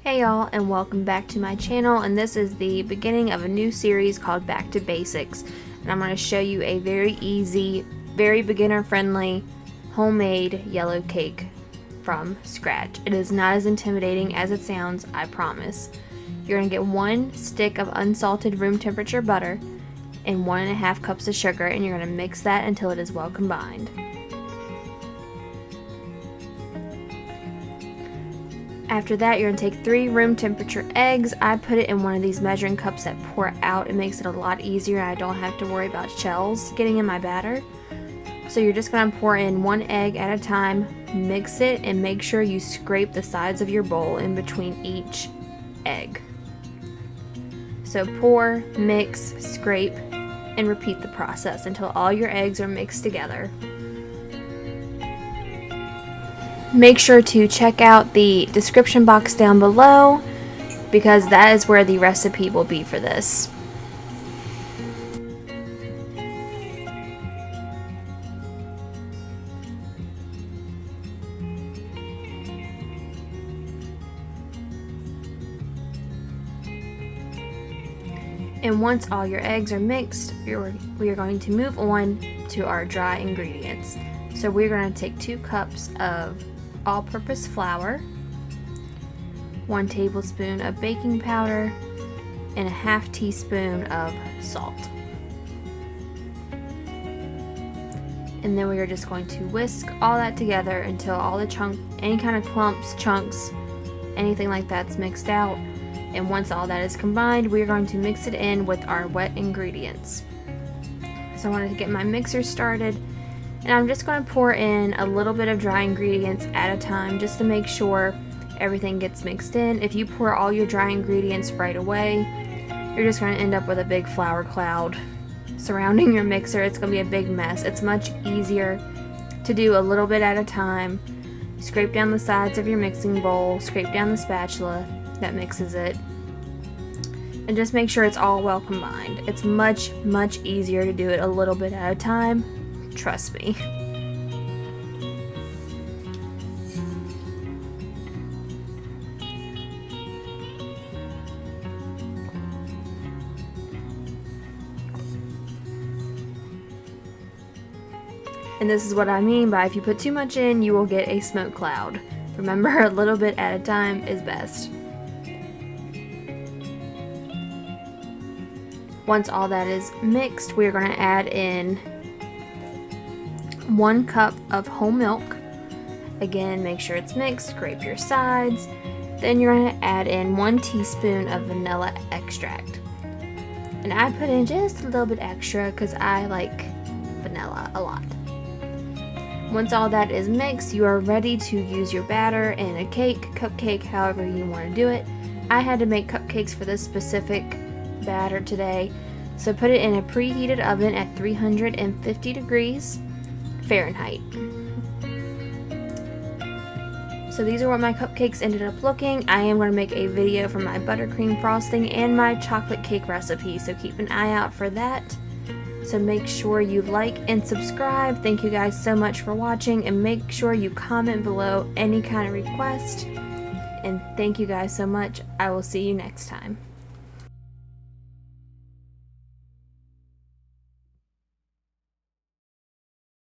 Hey y'all, and welcome back to my channel, and this is the beginning of a new series called Back to Basics, and I'm going to show you a very easy, very beginner friendly homemade yellow cake from scratch. It is not as intimidating as it sounds, I promise. You're going to get 1 stick of unsalted room temperature butter and 1.5 cups of sugar, and you're going to mix that until it is well combined. After that, you're going to take 3 room temperature eggs. I put it in one of these measuring cups that pour out. It makes it a lot easier. I don't have to worry about shells getting in my batter. So you're just going to pour in 1 egg at a time, mix it, and make sure you scrape the sides of your bowl in between each egg. So pour, mix, scrape, and repeat the process until all your eggs are mixed together. Make sure to check out the description box down below because that is where the recipe will be for this. And once all your eggs are mixed, we are going to move on to our dry ingredients. So we're going to take 2 cups of all-purpose flour, 1 tablespoon of baking powder, and 1/2 teaspoon of salt. And then we are just going to whisk all that together until all the any kind of clumps, chunks, anything like that's mixed out. And once all that is combined, we are going to mix it in with our wet ingredients. So I wanted to get my mixer started. And I'm just going to pour in a little bit of dry ingredients at a time just to make sure everything gets mixed in. If you pour all your dry ingredients right away, you're just going to end up with a big flour cloud surrounding your mixer. It's going to be a big mess. It's much easier to do a little bit at a time. You scrape down the sides of your mixing bowl, scrape down the spatula that mixes it, and just make sure it's all well combined. It's much easier to do it a little bit at a time. Trust me. And this is what I mean by if you put too much in, you will get a smoke cloud. Remember, a little bit at a time is best. Once all that is mixed, we're going to add in 1 cup of whole milk. Again, make sure it's mixed, scrape your sides. Then you're going to add in 1 teaspoon of vanilla extract. And I put in just a little bit extra because I like vanilla a lot. Once all that is mixed, you are ready to use your batter in a cake, cupcake, however you want to do it. I had to make cupcakes for this specific batter today. So put it in a preheated oven at 350 degrees Fahrenheit. So these are what my cupcakes ended up looking. I am going to make a video for my buttercream frosting and my chocolate cake recipe, so keep an eye out for that. So make sure you like and subscribe. Thank you guys so much for watching, and make sure you comment below any kind of request. And thank you guys so much. I will see you next time.